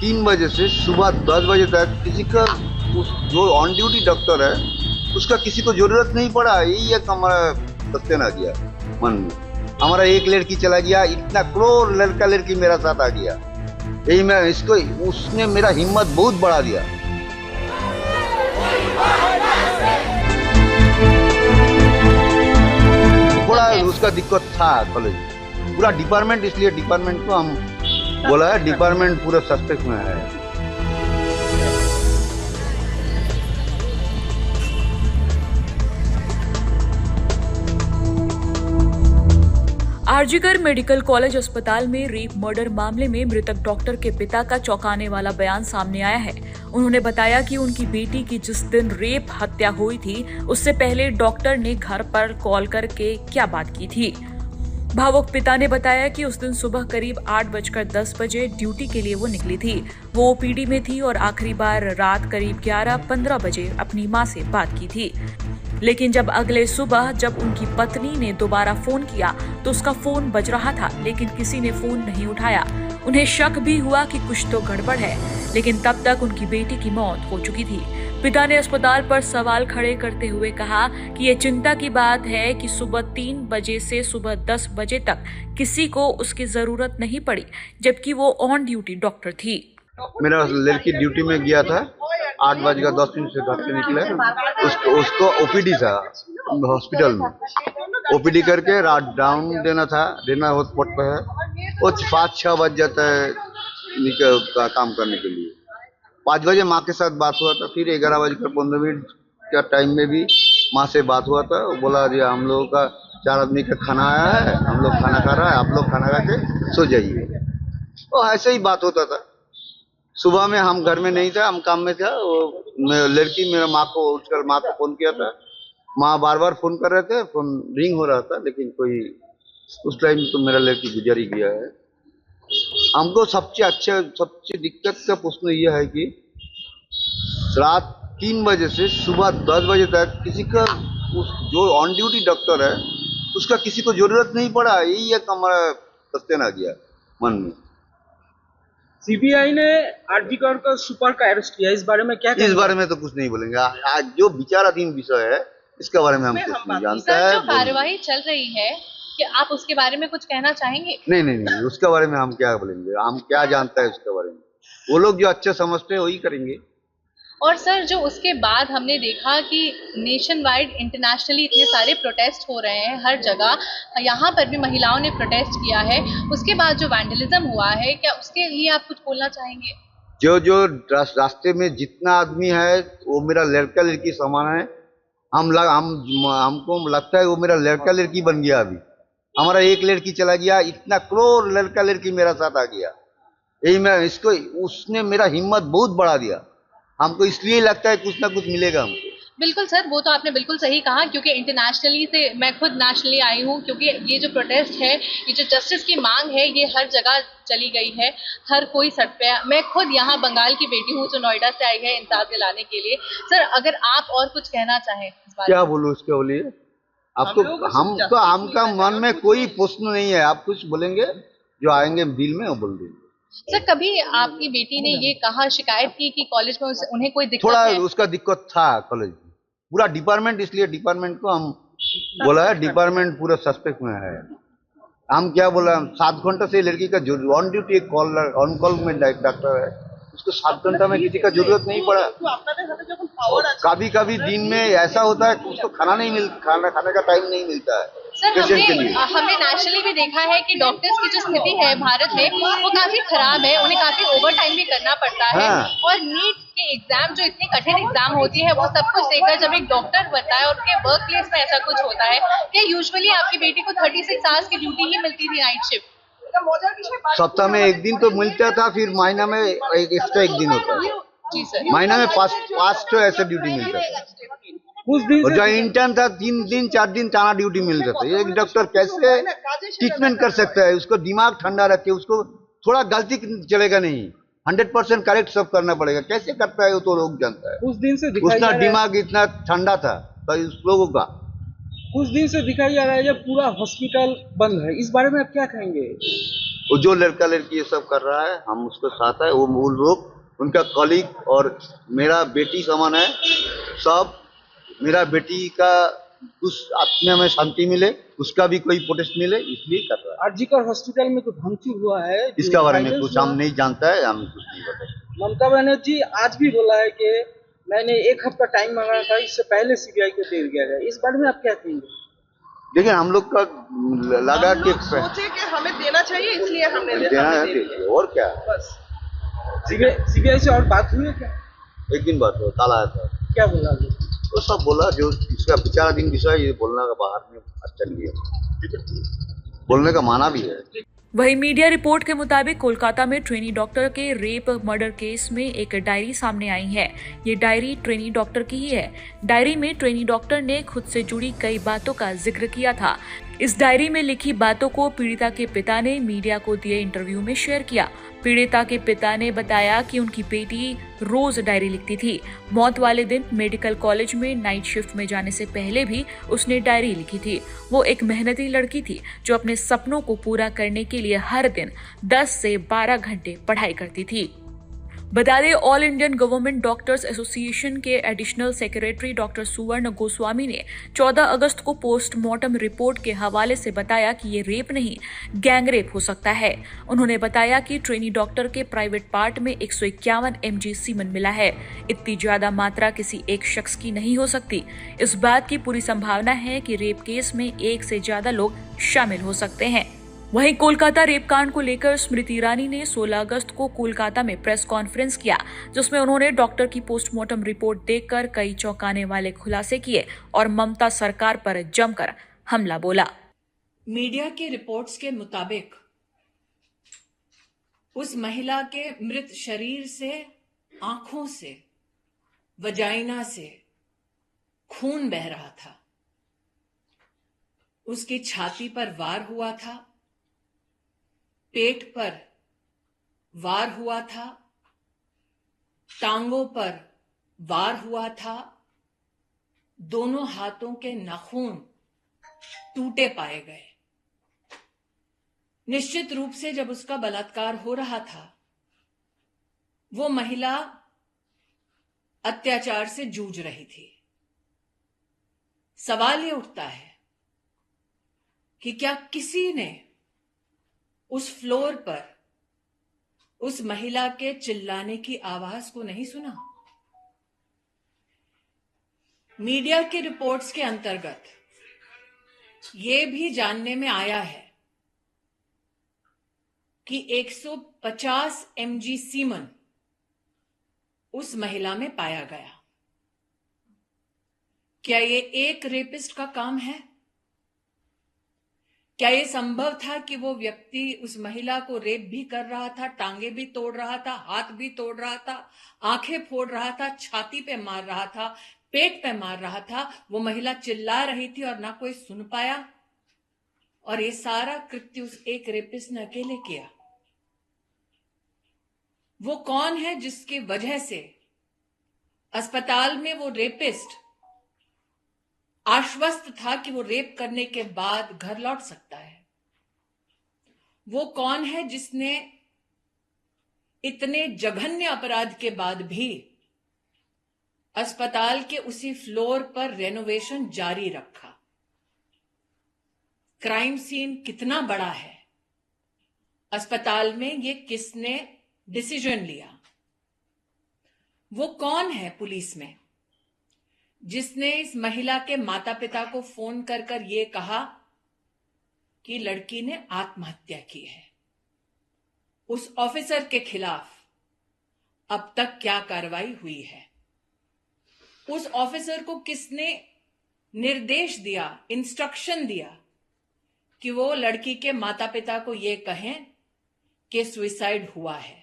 3 बजे से सुबह 10 बजे तक किसी का जो ऑन ड्यूटी डॉक्टर है उसका किसी को जरूरत नहीं पड़ा। यही एक हमारा सस्टेन आ गया मन में। हमारा एक लड़की चला गया, इतना करोड़ लड़का लड़की मेरा साथ आ गया। यही मैं इसको उसने मेरा हिम्मत बहुत बढ़ा दिया। थोड़ा उसका दिक्कत था कॉलेज पूरा डिपार्टमेंट, इसलिए डिपार्टमेंट को हम बोला है डिपार्टमेंट पूरा सस्पेक्ट में है। आरजीकर मेडिकल कॉलेज अस्पताल में रेप मर्डर मामले में मृतक डॉक्टर के पिता का चौंकाने वाला बयान सामने आया है। उन्होंने बताया कि उनकी बेटी की जिस दिन रेप हत्या हुई थी उससे पहले डॉक्टर ने घर पर कॉल करके क्या बात की थी। भावुक पिता ने बताया कि उस दिन सुबह करीब 8:10 बजे ड्यूटी के लिए वो निकली थी। वो ओपीडी में थी और आखिरी बार रात करीब 11:15 बजे अपनी मां से बात की थी। लेकिन जब अगले सुबह जब उनकी पत्नी ने दोबारा फोन किया तो उसका फोन बज रहा था, लेकिन किसी ने फोन नहीं उठाया। उन्हें शक भी हुआ कि कुछ तो गड़बड़ है, लेकिन तब तक उनकी बेटी की मौत हो चुकी थी। पिता ने अस्पताल पर सवाल खड़े करते हुए कहा कि ये चिंता की बात है कि सुबह 3 बजे से सुबह 10 बजे तक किसी को उसकी जरूरत नहीं पड़ी, जबकि वो ऑन ड्यूटी डॉक्टर थी। मेरा लड़की ड्यूटी में गया था, 8:10 से घर से निकले। उसको ओपीडी था हॉस्पिटल में, ओपीडी करके रात डाउन देना पड़ता है। वो 5-6 बज जाता है काम करने के लिए। 5 बजे माँ के साथ बात हुआ था, फिर 11:15 का टाइम में भी माँ से बात हुआ था। वो बोला जी हम लोगों का 4 आदमी का खाना आया है, हम लोग खाना खा रहा है, आप लोग खाना खा के सो जाइए। तो ऐसे ही बात होता था। सुबह में हम घर में नहीं था, हम काम में था। वो लड़की मेरा माँ को उठकर माँ को फोन किया था। माँ बार बार फोन कर रहे थे, फोन रिंग हो रहा था, लेकिन कोई उस टाइम तो मेरा लड़की गुजर ही गया है। हमको सबसे दिक्कत का प्रश्न ये है कि रात 3 बजे से सुबह 10 बजे तक किसी का जो ऑन ड्यूटी डॉक्टर है उसका किसी को जरूरत नहीं पड़ा। यही एक हमारा सस्टेन आ गया मन में। सीबीआई ने आरजीकर का सुपर का अरेस्ट किया, इस बारे में क्या इस बारे में तो कुछ नहीं बोलेंगे। आज जो विचाराधीन विषय है इसके बारे में हम कुछ नहीं जानते हैं। जो कार्यवाही चल रही है कि आप उसके बारे में कुछ कहना चाहेंगे? नहीं, उसके बारे में हम क्या बोलेंगे, हम क्या जानते हैं उसके बारे में। वो लोग जो अच्छे समझते हैं वही करेंगे। और सर जो उसके बाद हमने देखा कि नेशन वाइड इंटरनेशनली इतने सारे प्रोटेस्ट हो रहे हैं हर जगह, यहाँ पर भी महिलाओं ने प्रोटेस्ट किया है। उसके बाद जो वैंडलिज्म हुआ है, क्या उसके लिए आप कुछ बोलना चाहेंगे? जो रास्ते में जितना आदमी है वो मेरा लड़का लड़की समान है। हमको लगता है वो मेरा लड़का लड़की बन गया। अभी हमारा एक लड़की चला गया, इतना करोड़ लड़का लड़की मेरा साथ आ गया। यही मैं इसको उसने मेरा हिम्मत बहुत बढ़ा दिया। हमको इसलिए लगता है कुछ ना कुछ मिलेगा हमको। बिल्कुल सर, वो तो आपने बिल्कुल सही कहा, क्योंकि इंटरनेशनली से मैं खुद नेशनली आई हूँ, क्योंकि ये जो प्रोटेस्ट है, ये जो जस्टिस की मांग है, ये हर जगह चली गई है, हर कोई सड़क पे। मैं खुद यहाँ बंगाल की बेटी हूँ जो नोएडा से आई है इंसाफ दिलाने के लिए। सर अगर आप और कुछ कहना चाहें इस बारे में। क्या बोलूँ उसके बोलिए। आपको हमका मन में कोई प्रश्न नहीं है। आप कुछ बोलेंगे जो आएंगे दिल में वो बोल देंगे। सर कभी आपकी बेटी ने ये कहा, शिकायत की कि कॉलेज में उन्हें कोई दिक्कत थोड़ा है? उसका दिक्कत था कॉलेज में पूरा डिपार्टमेंट, इसलिए डिपार्टमेंट को हम बोला है डिपार्टमेंट पूरा सस्पेक्ट में है। हम क्या बोला, 7 घंटा से लड़की का ऑन ड्यूटी ऑन कॉल में डॉक्टर है, उसको 7 घंटा में किसी का जरूरत नहीं पड़ा। कभी कभी दिन में ऐसा होता है उसको खाने का टाइम नहीं मिलता है सर। पेशेंट के लिए। हमने नेशनली भी देखा है कि डॉक्टर्स की जो स्थिति है भारत में वो काफी खराब है, उन्हें काफी ओवर टाइम भी करना पड़ता है। और नीट के एग्जाम जो इतनी कठिन एग्जाम होती है, वो सब कुछ देखकर जब एक डॉक्टर बनता है और उनके वर्क प्लेस में ऐसा कुछ होता है, क्या यूजुअली आपकी बेटी को 36 आवर्स की ड्यूटी ही मिलती थी नाइट शिफ्ट? सप्ताह में 1 दिन तो मिलता था, फिर महीना में एक्स्ट्रा 1 दिन होता है। जी सर। महीना में 5 तो ऐसे ड्यूटी मिलता था। कुछ दिन और जो इंटर्न था 3 दिन 4 दिन टाना ड्यूटी मिलता था। एक डॉक्टर कैसे ट्रीटमेंट कर सकता है? उसको दिमाग ठंडा रखे, उसको थोड़ा गलती चलेगा नहीं, 100% करेक्ट सब करना पड़ेगा। कैसे करता है वो तो लोग जानता है। कुछ दिन से उसका दिमाग इतना ठंडा था तो उस लोगों का। कुछ दिन से दिखाई जा रहा है जब पूरा हॉस्पिटल बंद है, इस बारे में आप क्या कहेंगे? वो जो लड़का लड़की ये सब कर रहा है हम उसके साथ है। वो मूल रूप उनका कॉलीग और मेरा बेटी समान है सब। मेरा बेटी का उस आत्मा में शांति मिले, उसका भी कोई प्रोटेस्ट मिले, इसलिए कर रहा है। आरजीकर हॉस्पिटल में तो धमकी हुआ है, इसका बारे में कुछ हम नहीं जानता है, हम कुछ नहीं बताते। ममता बनर्जी आज भी बोला है कि मैंने 1 हफ्ता टाइम मांगा था, इससे पहले सीबीआई को दे दिया गया। इस बारे में आप क्या कहेंगे? देखिए हम लोग का लगा कि सोचे कि हमें देना चाहिए, इसलिए हमने देना है, और क्या। बस सीबीआई से और बात हुई है क्या? एक दिन बात हुआ, काला आया था। क्या बोला? तो सब बोला जो इसका विचाराधीन विषय, ये बोलने का बाहर में अच्छा नहीं है, बोलने का माना भी है। वहीं मीडिया रिपोर्ट के मुताबिक कोलकाता में ट्रेनी डॉक्टर के रेप मर्डर केस में एक डायरी सामने आई है। ये डायरी ट्रेनी डॉक्टर की ही है। डायरी में ट्रेनी डॉक्टर ने खुद से जुड़ी कई बातों का जिक्र किया था। इस डायरी में लिखी बातों को पीड़िता के पिता ने मीडिया को दिए इंटरव्यू में शेयर किया। पीड़िता के पिता ने बताया कि उनकी बेटी रोज डायरी लिखती थी। मौत वाले दिन मेडिकल कॉलेज में नाइट शिफ्ट में जाने से पहले भी उसने डायरी लिखी थी। वो एक मेहनती लड़की थी जो अपने सपनों को पूरा करने के लिए हर दिन 10 से 12 घंटे पढ़ाई करती थी। बता दें, all Indian government doctors association के एडिशनल सेक्रेटरी डॉक्टर सुवर्ण गोस्वामी ने 14 अगस्त को पोस्टमार्टम रिपोर्ट के हवाले से बताया कि ये रेप नहीं, गैंगरेप हो सकता है। उन्होंने बताया कि ट्रेनी डॉक्टर के प्राइवेट पार्ट में 151 mg सीमन मिला है। इतनी ज्यादा मात्रा किसी एक शख्स की नहीं हो सकती। इस बात की पूरी संभावना है कि रेप केस में 1 से ज्यादा लोग शामिल हो सकते हैं। वहीं कोलकाता रेप कांड को लेकर स्मृति ईरानी ने 16 अगस्त को कोलकाता में प्रेस कॉन्फ्रेंस किया, जिसमें उन्होंने डॉक्टर की पोस्टमार्टम रिपोर्ट देखकर कई चौंकाने वाले खुलासे किए और ममता सरकार पर जमकर हमला बोला। मीडिया की रिपोर्ट्स के मुताबिक उस महिला के मृत शरीर से, आंखों से, वजाइना से खून बह रहा था। उसकी छाती पर वार हुआ था, पेट पर वार हुआ था, टांगों पर वार हुआ था, दोनों हाथों के नाखून टूटे पाए गए। निश्चित रूप से जब उसका बलात्कार हो रहा था, वो महिला अत्याचार से जूझ रही थी। सवाल ये उठता है कि क्या किसी ने उस फ्लोर पर उस महिला के चिल्लाने की आवाज को नहीं सुना? मीडिया की रिपोर्ट्स के अंतर्गत ये भी जानने में आया है कि 150 mg सीमन उस महिला में पाया गया। क्या ये एक रेपिस्ट का काम है? क्या ये संभव था कि वो व्यक्ति उस महिला को रेप भी कर रहा था, टांगे भी तोड़ रहा था, हाथ भी तोड़ रहा था, आंखें फोड़ रहा था, छाती पे मार रहा था, पेट पे मार रहा था, वो महिला चिल्ला रही थी और ना कोई सुन पाया, और ये सारा कृत्य उस एक रेपिस्ट ने अकेले किया? वो कौन है जिसकी वजह से अस्पताल में वो रेपिस्ट आश्वस्त था कि वो रेप करने के बाद घर लौट सकता है? वो कौन है जिसने इतने जघन्य अपराध के बाद भी अस्पताल के उसी फ्लोर पर रेनोवेशन जारी रखा? क्राइम सीन कितना बड़ा है, अस्पताल में ये किसने डिसीजन लिया? वो कौन है पुलिस में जिसने इस महिला के माता पिता को फोन कर कर ये कहा कि लड़की ने आत्महत्या की है? उस ऑफिसर के खिलाफ अब तक क्या कार्रवाई हुई है? उस ऑफिसर को किसने निर्देश दिया, इंस्ट्रक्शन दिया कि वो लड़की के माता पिता को ये कहें कि सुसाइड हुआ है?